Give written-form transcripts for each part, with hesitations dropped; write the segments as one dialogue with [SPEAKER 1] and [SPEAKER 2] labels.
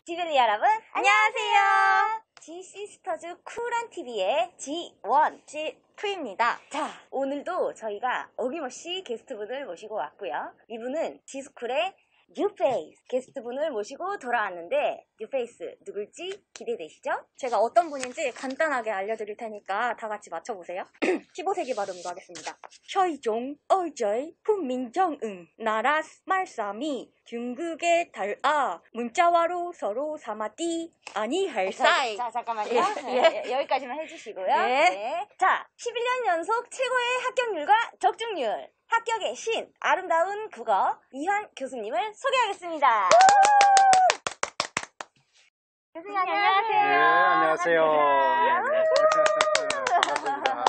[SPEAKER 1] 지벨리 여러분, 안녕하세요. G시스터즈 쿨한 TV의 G1, G2입니다. 자, 오늘도 저희가 어김없이 게스트분을 모시고 왔고요. 이분은 G스쿨의 뉴페이스 게스트분을 모시고 돌아왔는데 뉴페이스 누굴지 기대되시죠? 제가 어떤 분인지 간단하게 알려드릴 테니까 다 같이 맞춰보세요. 15세기 발음으로 하겠습니다. 최종 어제이 훈민정음 나라 말싸미 중국의 달아 문자와로 서로 사마띠 아니 할사이. 자, 잠깐만요. 예, 여기까지만 해주시고요. 네. 자, 11년 연속 최고의 합격률과 적중률, 합격의 신, 아름다운 국어 이환 교수님을 소개하겠습니다. 교수님 안녕하세요.
[SPEAKER 2] 네, 안녕하세요. 반갑습니다.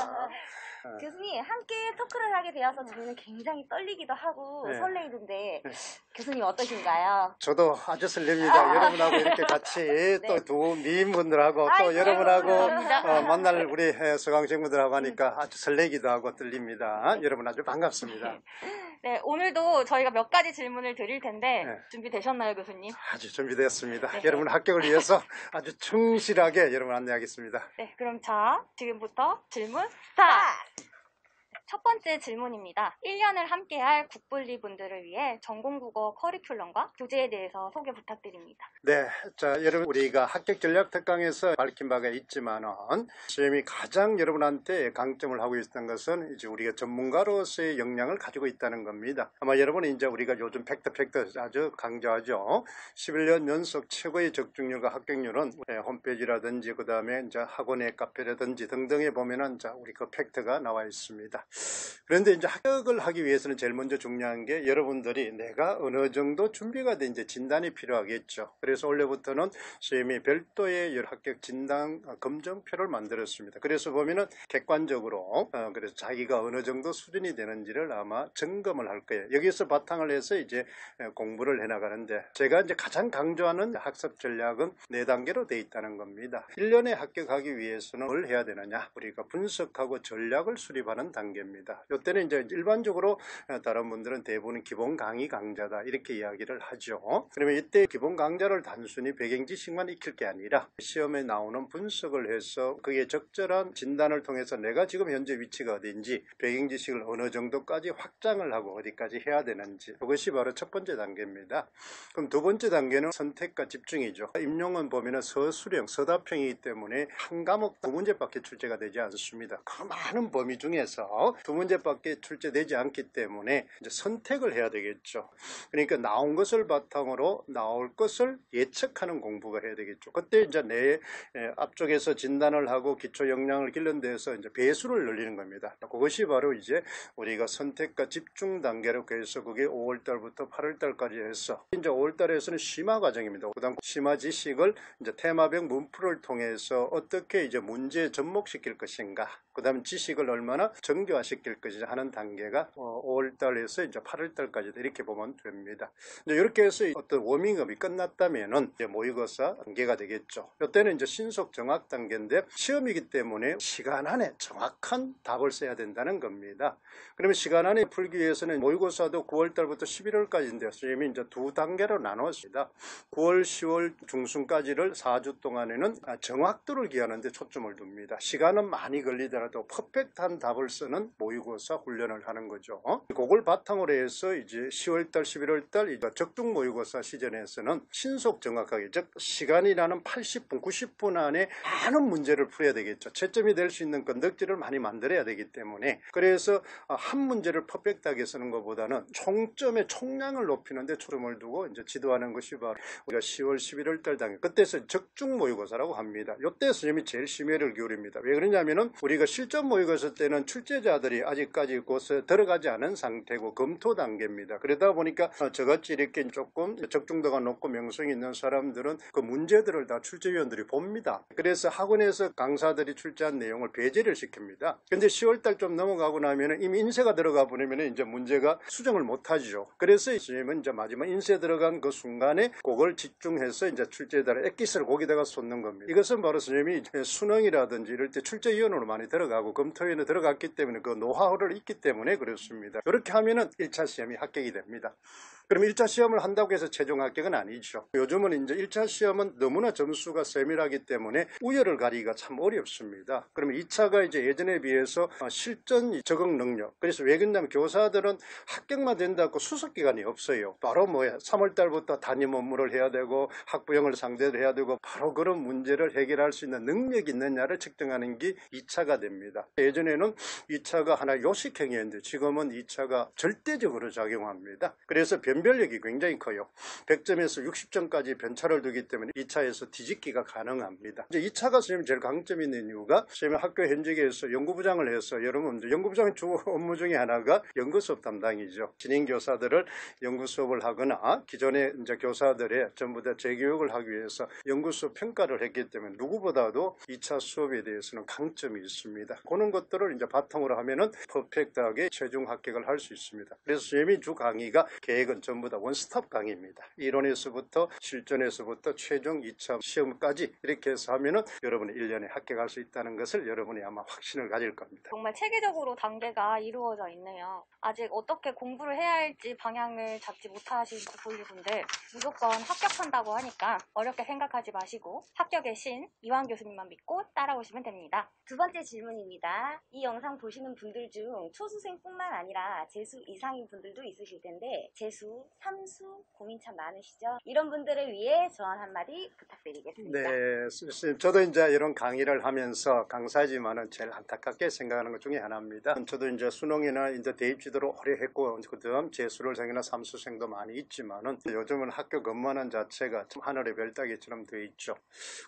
[SPEAKER 1] 교수님 함께 토크를 하게 되어서 저희는 굉장히 떨리기도 하고 설레이던데 교수님 어떠신가요?
[SPEAKER 2] 저도 아주 설렙니다. 여러분하고 이렇게 같이 또 두 미인분들하고 또 여러분하고 만날 우리 서강생분들하고 하니까 아주 설레기도 하고 떨립니다. 여러분 아주 반갑습니다.
[SPEAKER 1] 네, 오늘도 저희가 몇 가지 질문을 드릴 텐데 준비되셨나요, 교수님?
[SPEAKER 2] 아주 준비되었습니다. 여러분 합격을 위해서 아주 충실하게 여러분 안내하겠습니다.
[SPEAKER 1] 네, 그럼 자, 지금부터 질문 스타트! 첫 번째 질문입니다. 1년을 함께할 국불리 분들을 위해 전공국어 커리큘럼과 교재에 대해서 소개 부탁드립니다.
[SPEAKER 2] 네, 자 여러분 우리가 합격 전략 특강에서 밝힌 바가 있지만은 시험이 가장 여러분한테 강점을 하고 있었던 것은 이제 우리가 전문가로서의 역량을 가지고 있다는 겁니다. 아마 여러분이 이제 우리가 요즘 팩트 아주 강조하죠. 11년 연속 최고의 적중률과 합격률은 홈페이지라든지 그 다음에 이제 학원의 카페라든지 등등에 보면은 자 우리 그 팩트가 나와 있습니다. 그런데 이제 합격을 하기 위해서는 제일 먼저 중요한 게 여러분들이 내가 어느 정도 준비가 된 이제 진단이 필요하겠죠. 그래서 올해부터는 시험이 별도의 합격 진단 검정표를 만들었습니다. 그래서 보면은 객관적으로 그래서 자기가 어느 정도 수준이 되는지를 아마 점검을 할 거예요. 여기서 바탕을 해서 이제 공부를 해나가는데 제가 이제 가장 강조하는 학습 전략은 4단계로 되어 있다는 겁니다. 1년에 합격하기 위해서는 뭘 해야 되느냐? 우리가 분석하고 전략을 수립하는 단계입니다. 이때는 이제 일반적으로 다른 분들은 대부분 기본 강의 강좌다 이렇게 이야기를 하죠. 그러면 이때 기본 강좌를 단순히 배경 지식만 익힐 게 아니라 시험에 나오는 분석을 해서 그게 적절한 진단을 통해서 내가 지금 현재 위치가 어딘지 배경 지식을 어느 정도까지 확장을 하고 어디까지 해야 되는지 그것이 바로 첫 번째 단계입니다. 그럼 두 번째 단계는 선택과 집중이죠. 임용은 보면은 서술형, 서답형이기 때문에 한 과목 2문제밖에 출제가 되지 않습니다. 그 많은 범위 중에서 2문제밖에 출제되지 않기 때문에 이제 선택을 해야 되겠죠. 그러니까 나온 것을 바탕으로 나올 것을 예측하는 공부가 해야 되겠죠. 그때 이제 내 앞쪽에서 진단을 하고 기초 역량을 길른 데서 이제 배수를 늘리는 겁니다. 그것이 바로 이제 우리가 선택과 집중 단계로 해서 그게 5월달부터 8월달까지 해서 이제 5월달에서는 심화 과정입니다. 그다음 심화 지식을 이제 테마별 문풀을 통해서 어떻게 이제 문제에 접목시킬 것인가. 그다음 지식을 얼마나 정교화시킬 것이냐 하는 단계가 5월달에서 이제 8월달까지 이렇게 보면 됩니다. 이제 이렇게 해서 어떤 워밍업이 끝났다면은 이제 모의고사 단계가 되겠죠. 이때는 이제 신속 정확 단계인데 시험이기 때문에 시간 안에 정확한 답을 써야 된다는 겁니다. 그러면 시간 안에 풀기 위해서는 모의고사도 9월달부터 11월까지인데 시험이 이제 두 단계로 나눴습니다. 9월, 10월 중순까지를 4주 동안에는 정확도를 기하는데 초점을 둡니다. 시간은 많이 걸리더라도 퍼펙트한 답을 쓰는 모의고사 훈련을 하는 거죠. 그걸 바탕으로 해서 이제 10월달, 11월달 이제 적중 모의고사 시즌에서는 신속 정확하게 즉 시간이라는 80분, 90분 안에 많은 문제를 풀어야 되겠죠. 채점이 될 수 있는 건덕지를 많이 만들어야 되기 때문에 그래서 한 문제를 퍼펙트하게 쓰는 것보다는 총점의 총량을 높이는데 초점을 두고 이제 지도하는 것이 바로 우리가 10월, 11월달 단계 그때서 적중 모의고사라고 합니다. 이때 선생님이 제일 심혈을 기울입니다. 왜 그러냐면은 우리가 실전 모의고사 때는 출제자들이 아직까지 곳에 들어가지 않은 상태고 검토 단계입니다. 그러다 보니까 저같이 이렇게 조금 적중도가 높고 명성이 있는 사람들은 그 문제들을 다 출제위원들이 봅니다. 그래서 학원에서 강사들이 출제한 내용을 배제를 시킵니다. 근데 10월달 좀 넘어가고 나면은 이미 인쇄가 들어가 버리면 이제 문제가 수정을 못 하죠. 그래서 선생님은 이제 마지막 인쇄 들어간 그 순간에 그걸 집중해서 이제 출제자를 엑기스를 거기다가 쏟는 겁니다. 이것은 바로 선생님이 수능이라든지 이럴 때 출제위원으로 많이 들어가고 검토위원에 들어갔기 때문에 그 노하우를 있기 때문에 그렇습니다. 이렇게 하면은 1차 시험이 합격이 됩니다. 그럼 1차 시험을 한다고 해서 최종 합격은 아니죠. 요즘은 이제 1차 시험은 너무나 점수가 세밀하기 때문에 우열을 가리기가 참 어렵습니다. 그러면 2차가 이제 예전에 비해서 실전 적응 능력. 그래서 왜 그러냐면 교사들은 합격만 된다고 수습 기간이 없어요. 바로 3월 달부터 단임 업무를 해야 되고 학부형을 상대로 해야 되고 바로 그런 문제를 해결할 수 있는 능력이 있느냐를 측정하는 게 2차가 됩니다. 예전에는 2차가 하나의 요식행위였는데 지금은 2차가 절대적으로 작용합니다. 그래서 변별력이 굉장히 커요. 100점에서 60점까지 변차를 두기 때문에 2차에서 뒤집기가 가능합니다. 이제 2차가 선생님 제일 강점이 있는 이유가 선생님 학교 현직에서 연구부장을 해서 여러분 연구부장의 주 업무 중에 하나가 연구수업 담당이죠. 진행 교사들을 연구 수업을 하거나 기존의 이제 교사들의 전부 다 재교육을 하기 위해서 연구수업 평가를 했기 때문에 누구보다도 2차 수업에 대해서는 강점이 있습니다. 그런 것들을 이제 바탕으로 하면은 퍼펙트하게 최종 합격을 할 수 있습니다. 그래서 선생님이 주 강의가 계획은 전부 다 원스톱 강의입니다. 이론에서부터 실전에서부터 최종 2차 시험까지 이렇게 해서 하면은 여러분이 1년에 합격할 수 있다는 것을 여러분이 아마 확신을 가질 겁니다.
[SPEAKER 3] 정말 체계적으로 단계가 이루어져 있네요. 아직 어떻게 공부를 해야 할지 방향을 잡지 못하신 분들 무조건 합격한다고 하니까 어렵게 생각하지 마시고 합격의 신 이완 교수님만 믿고 따라오시면 됩니다.
[SPEAKER 1] 두 번째 질문입니다. 이 영상 보시는 분들 중 초수생뿐만 아니라 재수 이상인 분들도 있으실 텐데 재수, 삼수 고민 참 많으시죠? 이런 분들을 위해 조언 한마디 부탁드리겠습니다.
[SPEAKER 2] 네, 선생님 저도 이제 이런 강의를 하면서 강사지만은 제일 안타깝게 생각하는 것 중에 하나입니다. 저도 이제 수능이나 이제 대입지도를 오래 했고 그다음 재수생이나 삼수생도 많이 있지만은 요즘은 학교 근무하는 자체가 참 하늘의 별따기처럼 되어 있죠.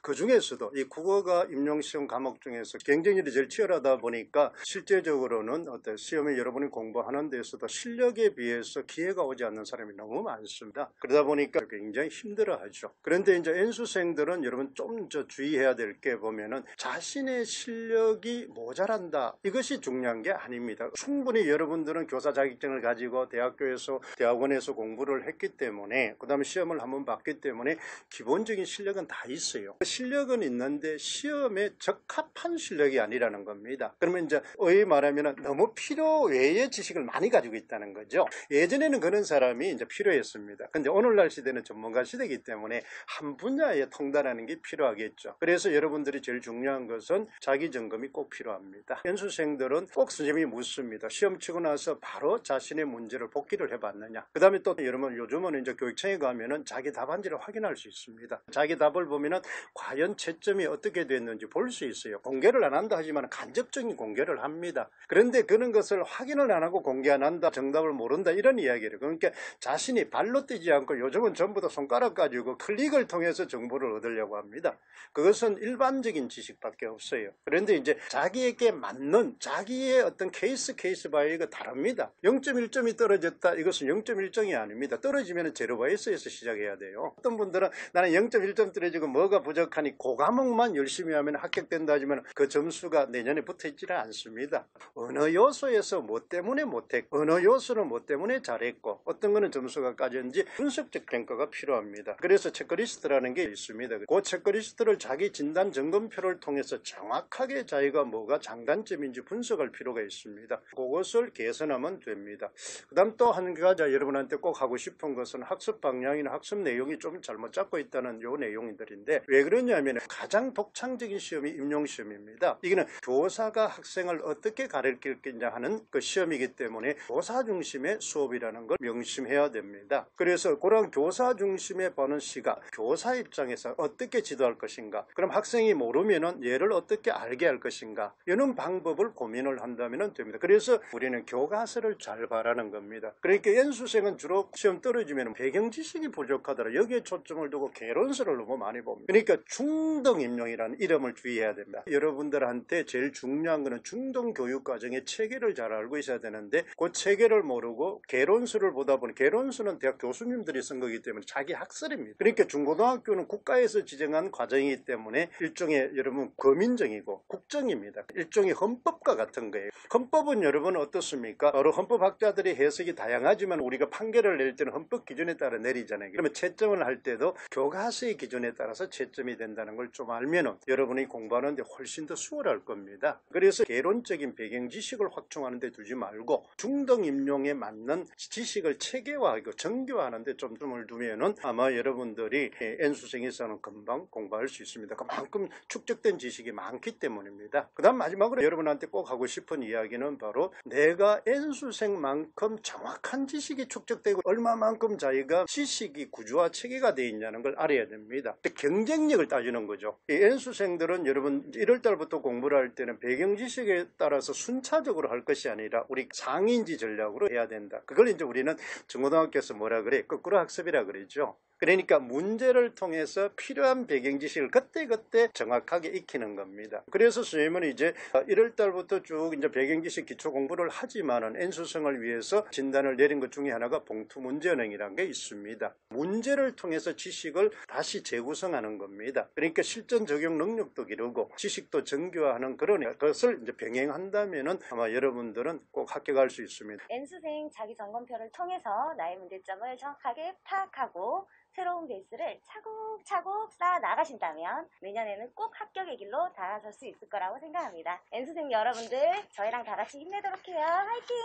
[SPEAKER 2] 그 중에서도 이 국어가 임용시험 과목 중에서 경쟁률이 제일 치열하다 보니까 실제적으로는 어떤 시험에 여러분이 공부하는 데서도 실력에 비해서 기회가 오지 않는 사람이 너무 많습니다. 그러다 보니까 굉장히 힘들어하죠. 그런데 이제 N수생들은 여러분 좀 주의해야 될 게 보면은 자신의 실력이 모자란다. 이것이 중요한 게 아닙니다. 충분히 여러분들은 교사 자격증을 가지고 대학교에서 대학원에서 공부를 했기 때문에 그 다음에 시험을 한번 봤기 때문에 기본적인 실력은 다 있어요. 실력은 있는데 시험에 적합한 실력이 아니라는 겁니다. 그러면 이제 말하면 너무 필요 외의 지식을 많이 가지고 있다는 거죠. 예전에는 그런 사람이 이제 필요했습니다. 근데 오늘날 시대는 전문가 시대이기 때문에 한 분야에 통달하는 게 필요하겠죠. 그래서 여러분들이 제일 중요한 것은 자기 점검이 꼭 필요합니다. 연수생들은 꼭 선생님이 묻습니다. 시험 치고 나서 바로 자신의 문제를 복기를 해봤느냐. 그 다음에 또 여러분 요즘은 이제 교육청에 가면은 자기 답안지를 확인할 수 있습니다. 자기 답을 보면은 과연 채점이 어떻게 됐는지 볼 수 있어요. 공개를 안 한다 하지만 간접적인 공개를 합니다. 그런데 그런 것을 확인을 안 하고 공개 안 한다, 정답을 모른다 이런 이야기를. 그러니까 자신이 발로 뛰지 않고 요즘은 전부 다 손가락 가지고 클릭을 통해서 정보를 얻으려고 합니다. 그것은 일반적인 지식밖에 없어요. 그런데 이제 자기에게 맞는 자기의 어떤 케이스 바이가 다릅니다. 0.1점이 떨어졌다. 이것은 0.1점이 아닙니다. 떨어지면 제로 바이스에서 시작해야 돼요. 어떤 분들은 나는 0.1점 떨어지고 뭐가 부족하니 그 과목만 열심히 하면 합격된다 하지만 그 점수가 내년에 붙어있지는 않습니다. 어느 요소에서 뭐 때문에 못했고 어느 요소는 뭐 때문에 잘했고 어떤 거는 점수가 까졌는지 분석적 평가가 필요합니다. 그래서 체크리스트라는 게 있습니다. 그 체크리스트를 자기 진단 점검표를 통해서 정확하게 자기가 뭐가 장단점인지 분석할 필요가 있습니다. 그것을 개선하면 됩니다. 그 다음 또 한 가지 여러분한테 꼭 하고 싶은 것은 학습 방향이나 학습 내용이 좀 잘못 잡고 있다는 요 내용들인데 왜 그러냐면 가장 독창적인 시험이 임용시험입니다. 이거는 교사가 학생을 어떻게 가르칠 거냐 하는 그 시험이기 때문에 교사 중심의 수업이라는 걸 명심해야 됩니다. 그래서 그런 교사 중심의 보는 시각, 교사 입장에서 어떻게 지도할 것인가, 그럼 학생이 모르면은 얘를 어떻게 알게 할 것인가, 이런 방법을 고민을 한다면 됩니다. 그래서 우리는 교과서를 잘 봐라는 겁니다. 그러니까 연수생은 주로 시험 떨어지면 배경 지식이 부족하더라. 여기에 초점을 두고 개론서를 너무 많이 봅니다. 그러니까 중등임용이라는 이름을 주의해야 됩니다. 여러분들한테 제일 중요한 것은 중등교육과정의 체계를 잘 알고 있어야 되는데 그 체계를 모르고 개론서를 보다 보니 개론서는 대학 교수님들이 쓴 거기 때문에 자기 학설입니다. 그러니까 중고등학교는 국가에서 지정한 과정이기 때문에 일종의 여러분 거민정이고 국정입니다. 일종의 헌법과 같은 거예요. 헌법은 여러분 어떻습니까? 여러 헌법학자들이 해석이 다양하지만 우리가 판결을 낼 때는 헌법 기준에 따라 내리잖아요. 그러면 채점을 할 때도 교과서의 기준에 따라서 채점이 된다는 걸 좀 알면은 여러분이 공부하는데 훨씬 더 수월할 겁니다. 그래서 개론적인 배경 지식을 확충하는 데 두지 말고 중등 임용에 맞는 지식을 체계 체계화하고 정교화하는데 좀 tum을 두면은 아마 여러분들이 N수생에서는 금방 공부할 수 있습니다. 그만큼 축적된 지식이 많기 때문입니다. 그 다음 마지막으로 여러분한테 꼭 하고 싶은 이야기는 바로 내가 N수생만큼 정확한 지식이 축적되고 얼마만큼 자기가 지식이 구조화 체계가 되어 있냐는 걸 알아야 됩니다. 경쟁력을 따지는 거죠. 이 N수생들은 여러분 1월달부터 공부를 할 때는 배경 지식에 따라서 순차적으로 할 것이 아니라 우리 상인지 전략으로 해야 된다. 그걸 이제 우리는 중고등학교에서 뭐라 그래? 거꾸로 학습이라 그러죠. 그러니까 문제를 통해서 필요한 배경 지식을 그때그때 정확하게 익히는 겁니다. 그래서 선생님은 이제 1월 달부터 쭉 이제 배경 지식 기초 공부를 하지만은 N수생을 위해서 진단을 내린 것 중에 하나가 봉투 문제은행이라는 게 있습니다. 문제를 통해서 지식을 다시 재구성하는 겁니다. 그러니까 실전 적용 능력도 기르고 지식도 정교화하는 그런 것을 이제 병행한다면은 아마 여러분들은 꼭 합격할 수 있습니다.
[SPEAKER 1] N수생 자기 점검표를 통해서 나의 문제점을 정확하게 파악하고 새로운 베이스를 차곡차곡 쌓아 나가신다면 내년에는 꼭 합격의 길로 닿아설 수 있을 거라고 생각합니다. N수생 여러분들 저희랑 다 같이 힘내도록 해요. 화이팅!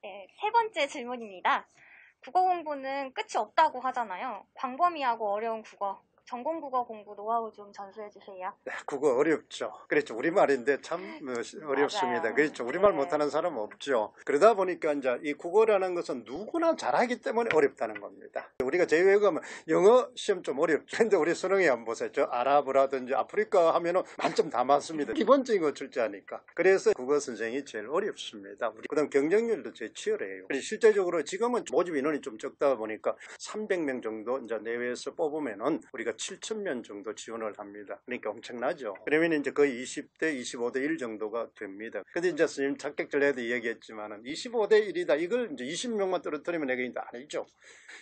[SPEAKER 3] 네, 세 번째 질문입니다. 국어 공부는 끝이 없다고 하잖아요. 광범위하고 어려운 국어, 전공 국어 공부 노하우 좀 전수해 주세요.
[SPEAKER 2] 국어 어렵죠. 그렇죠. 우리말인데 참 어렵습니다.
[SPEAKER 1] 맞아요.
[SPEAKER 2] 그렇죠. 우리말
[SPEAKER 1] 네.
[SPEAKER 2] 못하는 사람 없죠. 그러다 보니까 이제 이 국어라는 것은 누구나 잘하기 때문에 어렵다는 겁니다. 우리가 제외하면 영어 시험 좀 어렵죠. 근데 우리 수능에 한번 보세요. 저 아랍어라든지 아프리카 하면은 만점 다 맞습니다. 기본적인 거 출제하니까. 그래서 국어 선생이 제일 어렵습니다. 그다음 경쟁률도 제일 치열해요. 실제적으로 지금은 모집 인원이 좀 적다 보니까 300명 정도 이제 내외에서 뽑으면은 우리가 7,000명 정도 지원을 합니다. 그러니까 엄청나죠. 그러면 이제 거의 20대, 25대 1 정도가 됩니다. 근데 이제 선생님 합격 전에도 이야기했지만은 25대 1이다. 이걸 이제 20명만 떨어뜨리면 내가 이제 아니죠.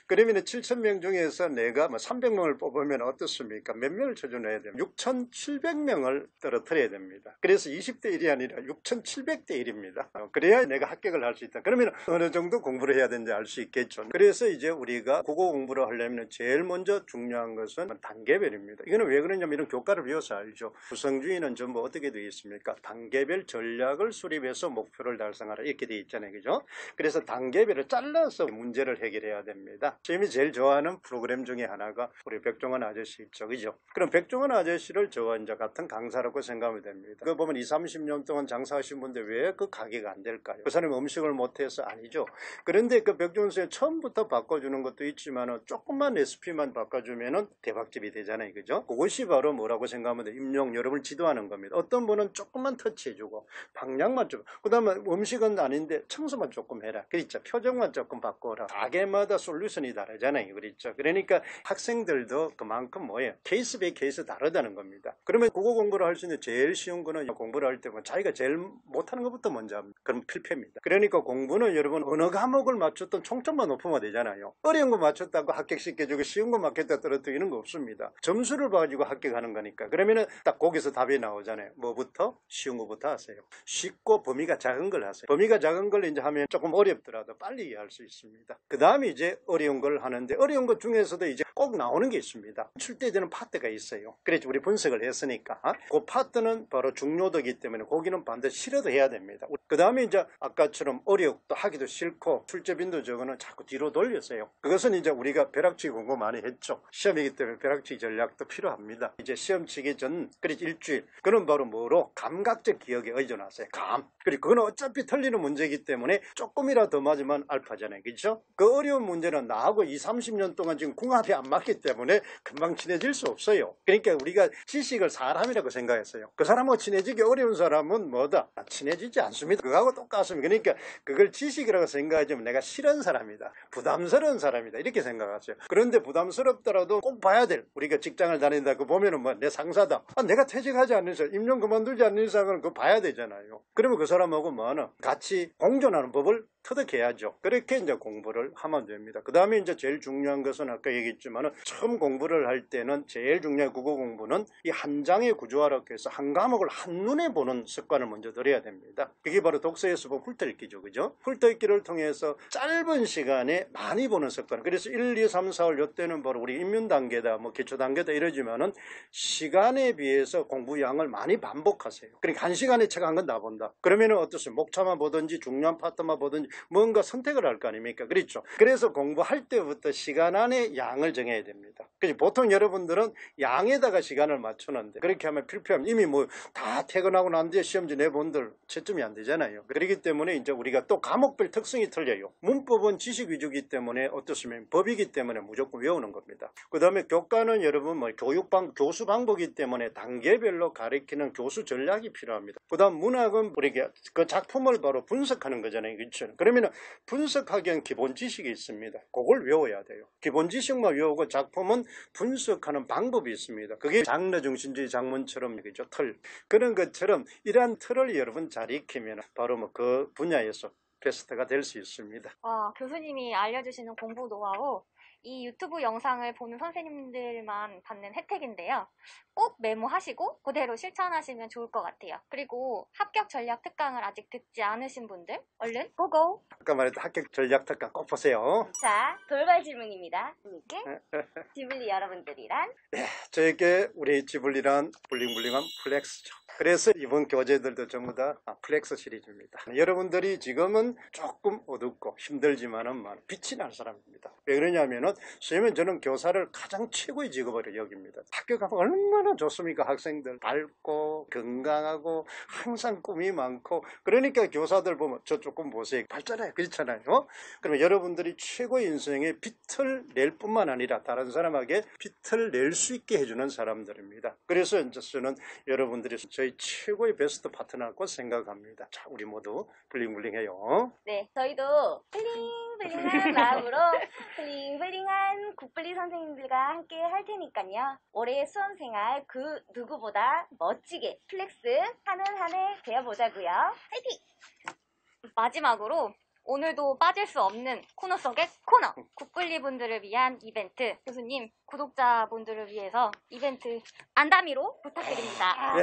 [SPEAKER 2] 그러면 7,000명 중에서 내가 뭐 300명을 뽑으면 어떻습니까? 몇 명을 쳐준해야 됩니까? 6,700명을 떨어뜨려야 됩니다. 그래서 20대 1이 아니라 6,700대 1입니다. 그래야 내가 합격을 할 수 있다. 그러면 어느 정도 공부를 해야 되는지 알 수 있겠죠. 그래서 이제 우리가 국어 공부를 하려면 제일 먼저 중요한 것은 단계별입니다. 이거는 왜 그러냐면 이런 교과를 배워서 알죠. 구성주의는 전부 어떻게 되어 있습니까? 단계별 전략을 수립해서 목표를 달성하라 이렇게 되어 있잖아요. 그죠? 그래서 단계별을 잘라서 문제를 해결해야 됩니다. 선생님이 제일 좋아하는 프로그램 중에 하나가 우리 백종원 아저씨 있죠. 그죠? 그럼 백종원 아저씨를 저와 이제 같은 강사라고 생각하면 됩니다. 그거 보면 20, 30년 동안 장사하신 분들 왜 그 가게가 안 될까요? 그 사람이 음식을 못해서 아니죠. 그런데 그 백종원 선생님 처음부터 바꿔주는 것도 있지만 조금만 레시피만 바꿔주면은 대박집이 되잖아요. 그죠? 그것이 바로 뭐라고 생각하면 돼? 임용 여러분을 지도하는 겁니다. 어떤 분은 조금만 터치해주고 방향만 좀, 그 다음에 음식은 아닌데 청소만 조금 해라. 그렇죠? 표정만 조금 바꿔라. 가게마다 솔루션이 다르잖아요. 그렇죠? 그러니까 학생들도 그만큼 뭐예요? 케이스 바이 케이스 다르다는 겁니다. 그러면 국어 공부를 할 수 있는 제일 쉬운 거는 공부를 할 때 자기가 제일 못하는 것부터 먼저 합니다. 그럼 필패입니다. 그러니까 공부는 여러분 어느 과목을 맞췄던 총점만 높으면 되잖아요. 어려운 거 맞췄다고 합격시켜주고 쉬운 거 맞겠다 떨어뜨리는 거 없습니다. 점수를 봐가지고 합격하는 거니까. 그러면은 딱 거기서 답이 나오잖아요. 뭐부터? 쉬운 거부터 하세요. 쉽고 범위가 작은 걸 하세요. 범위가 작은 걸 이제 하면 조금 어렵더라도 빨리 이해할 수 있습니다. 그 다음에 이제 어려운 걸 하는데 어려운 것 중에서도 이제 꼭 나오는 게 있습니다. 출제되는 파트가 있어요. 그래서 우리 분석을 했으니까 그 파트는 바로 중요도이기 때문에 거기는 반드시 실어도 해야 됩니다. 그 다음에 이제 아까처럼 어렵고 하기도 싫고 출제 빈도 적어는 자꾸 뒤로 돌렸어요. 그것은 이제 우리가 벼락치기 공부 많이 했죠. 시험이기 때문에 벼락치기 전략도 필요합니다. 이제 시험 치기 전 그래서 일주일 그건 바로 뭐로? 감각적 기억에 의존하세요. 그리고 그건 어차피 틀리는 문제이기 때문에 조금이라도 더 맞으면 알파잖아요. 그렇죠? 그 어려운 문제는 나하고 20, 30년 동안 지금 궁합이 안 맞기 때문에 금방 친해질 수 없어요. 그러니까 우리가 지식을 사람이라고 생각했어요. 그 사람하고 친해지기 어려운 사람은 뭐다? 친해지지 않습니다. 그거하고 똑같습니다. 그러니까 그걸 지식이라고 생각하지만 내가 싫은 사람이다. 부담스러운 사람이다. 이렇게 생각하세요. 그런데 부담스럽더라도 꼭 봐야 될 우리가 직장을 다닌다. 그 보면은 뭐 내 상사다. 내가 퇴직하지 않는 이상, 임용 그만두지 않는 이상은 그거 봐야 되잖아요. 그러면 그 사람하고 뭐는 같이 공존하는 법을 터득해야죠. 그렇게 이제 공부를 하면 됩니다. 그 다음에 이제 제일 중요한 것은 아까 얘기했지만은 처음 공부를 할 때는 제일 중요한 국어 공부는 이 한 장의 구조화라고 해서 한 과목을 한눈에 보는 습관을 먼저 들여야 됩니다. 그게 바로 독서에서 보면 훑어읽기죠. 그죠? 훑어읽기를 통해서 짧은 시간에 많이 보는 습관. 그래서 1, 2, 3, 4, 5 이때는 바로 우리 입문 단계다. 뭐 기초 단계도 이러지만은 시간에 비해서 공부 양을 많이 반복하세요. 그러니까 1시간에 책 한 권 다 본다. 그러면은 어떠세요? 목차만 보든지 중요한 파트만 보든지 뭔가 선택을 할 거 아닙니까? 그렇죠. 그래서 공부할 때부터 시간 안에 양을 정해야 됩니다. 그래서 보통 여러분들은 양에다가 시간을 맞추는데 그렇게 하면 필요하면 이미 뭐 다 퇴근하고 난 뒤에 시험지 내본들 채점이 안 되잖아요. 그렇기 때문에 이제 우리가 또 과목별 특성이 틀려요. 문법은 지식 위주이기 때문에 어떻습니까? 법이기 때문에 무조건 외우는 겁니다. 그 다음에 교과는 여러분 뭐 교수 방법이기 때문에 단계별로 가르치는 교수 전략이 필요합니다. 그 다음 문학은 우리가 그 작품을 바로 분석하는 거잖아요. 그렇죠? 그러면 분석하기 위한 기본 지식이 있습니다. 그걸 외워야 돼요. 기본 지식만 외우고 작품은 분석하는 방법이 있습니다. 그게 장르 중심주의 작문처럼 그죠? 틀. 그런 것처럼 이러한 틀을 여러분 잘 익히면 바로 뭐 그 분야에서 베스트가 될 수 있습니다.
[SPEAKER 3] 교수님이 알려주시는 공부 노하우, 이 유튜브 영상을 보는 선생님들만 받는 혜택인데요. 꼭 메모하시고 그대로 실천하시면 좋을 것 같아요. 그리고 합격 전략 특강을 아직 듣지 않으신 분들 얼른 고고!
[SPEAKER 2] 아까 말했던 합격 전략 특강 꼭 보세요.
[SPEAKER 1] 자, 돌발 질문입니다. 지블리 여러분들이란?
[SPEAKER 2] 저에게 우리 지블리란 블링블링한 플렉스죠. 그래서 이번 교재들도 전부 다 플렉스 시리즈입니다. 여러분들이 지금은 조금 어둡고 힘들지만은 빛이 날 사람입니다. 왜 그러냐면은 선생님은 저는 교사를 가장 최고의 직업으로 여깁니다. 학교 가면 얼마나 좋습니까? 학생들 밝고 건강하고 항상 꿈이 많고 그러니까 교사들 보면 저 조금 보세요. 밝잖아요. 그렇잖아요. 그러면 여러분들이 최고의 인생에 빛을 낼 뿐만 아니라 다른 사람에게 빛을 낼 수 있게 해주는 사람들입니다. 그래서 이제 저는 여러분들이 저희 최고의 베스트 파트너라고 생각합니다. 자, 우리 모두 블링블링해요.
[SPEAKER 1] 네, 저희도 블링블링한 마음으로 블링블링한 국블리 선생님들과 함께 할 테니까요. 올해의 수험생활 그 누구보다 멋지게 플렉스 하는 한 해 되어보자고요. 화이팅!
[SPEAKER 3] 마지막으로 오늘도 빠질 수 없는 코너 속의 코너! 국블리 분들을 위한 이벤트. 교수님, 구독자분들을 위해서 이벤트 안다미로 부탁드립니다.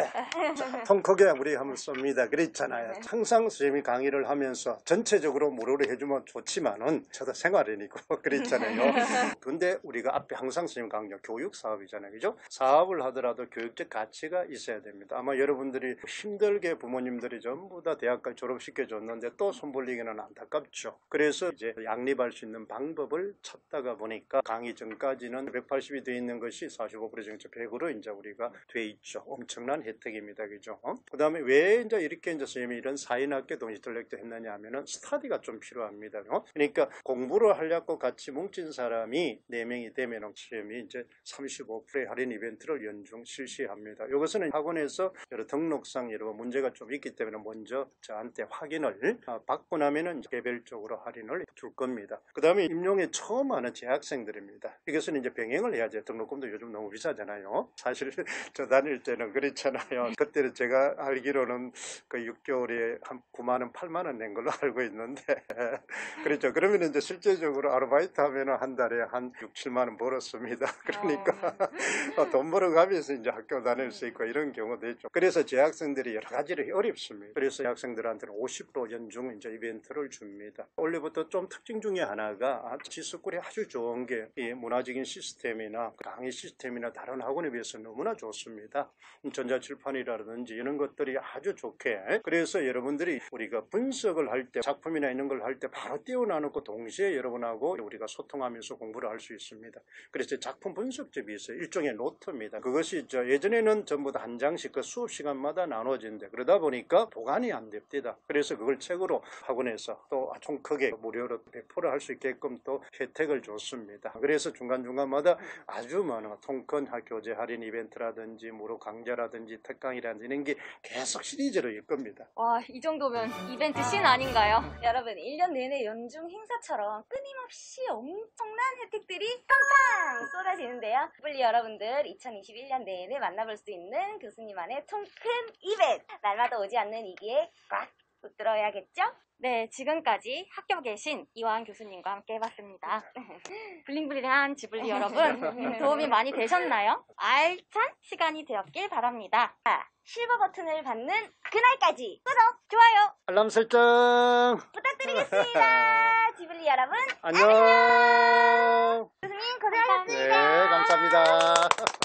[SPEAKER 2] 자, 통 크게 우리 한번 쏩니다. 그랬잖아요. 항상 선생님이 강의를 하면서 전체적으로 무료로 해주면 좋지만은 저도 생활이니까 그랬잖아요. 근데 우리가 앞에 항상 선생님 강조 교육 사업이잖아요. 그죠? 사업을 하더라도 교육적 가치가 있어야 됩니다. 아마 여러분들이 힘들게 부모님들이 전부 다 대학까지 졸업시켜줬는데 또 손 벌리기는 안타깝죠. 그래서 이제 양립할 수 있는 방법을 찾다가 보니까 강의 전까지는 180이 돼 있는 것이 45% 정도 100으로 이제 우리가 돼 있죠. 엄청난 혜택입니다. 그죠? 그 다음에 왜 이제 이렇게 이제 선생님이 이런 4인학교 동시 전략도 했느냐 하면은 스터디가 좀 필요합니다. 그러니까 공부를 하려고 같이 뭉친 사람이 4명이 되면 선생님이 이제 35%의 할인 이벤트를 연중 실시합니다. 이것은 학원에서 여러 등록상 여러 문제가 좀 있기 때문에 먼저 저한테 확인을 받고 나면은 개별적으로 할인을 줄 겁니다. 그 다음에 임용에 처음 하는 재학생들입니다. 이것은 이제 병행을 해야죠. 등록금도 요즘 너무 비싸잖아요. 사실 저 다닐 때는 그렇잖아요. 그때는 제가 알기로는 그 6개월에 한 9만 원, 8만 원 낸 걸로 알고 있는데 그렇죠. 그러면 이제 실제적으로 아르바이트 하면은 한 달에 한 6, 7만 원 벌었습니다. 그러니까 돈 벌어가면서 이제 학교 다닐 수 있고 이런 경우도 있죠. 그래서 재학생들이 여러 가지로 어렵습니다. 그래서 재학생들한테는 50% 연중 이제 이벤트를 줍니다. 원래부터 좀 특징 중에 하나가 지스쿨이 아주 좋은 게 이 문화적인 시스템이나 강의 시스템이나 다른 학원에 비해서 너무나 좋습니다. 전자출판이라든지 이런 것들이 아주 좋게 그래서 여러분들이 우리가 분석을 할 때 작품이나 이런 걸 할 때 바로 띄워놔놓고 동시에 여러분하고 우리가 소통하면서 공부를 할 수 있습니다. 그래서 작품 분석집이 있어요. 일종의 노트입니다. 그것이 예전에는 전부 다 한 장씩 그 수업 시간마다 나눠진대. 그러다 보니까 보관이 안 됩니다. 그래서 그걸 책으로 학원에서 또 좀 크게 무료로 배포를 할 수 있게끔 또 혜택을 줬습니다. 그래서 중간중간마다 아주 많은 통큰 교재 할인 이벤트라든지 무료 강좌라든지 특강이라든지 이런 게 계속 시리즈로 일 겁니다.
[SPEAKER 3] 와, 이 정도면 이벤트 신 아닌가요?
[SPEAKER 1] 여러분 1년 내내 연중 행사처럼 끊임없이 엄청난 혜택들이 팡팡 쏟아지는데요. 국블리 여러분들 2021년 내내 만나볼 수 있는 교수님만의 통큰 이벤트 날마다 오지 않는 이 기회 꽉 붙들어야겠죠?
[SPEAKER 3] 네, 지금까지 합격의 신 이화은 교수님과 함께 해봤습니다. 블링블링한 지블리 여러분, 도움이 많이 되셨나요? 알찬 시간이 되었길 바랍니다.
[SPEAKER 1] 실버 버튼을 받는 그날까지 구독, 좋아요,
[SPEAKER 2] 알람 설정
[SPEAKER 1] 부탁드리겠습니다. 지블리 여러분,
[SPEAKER 2] 안녕.
[SPEAKER 1] 선생님 고생하셨습니다.
[SPEAKER 2] 네, 감사합니다.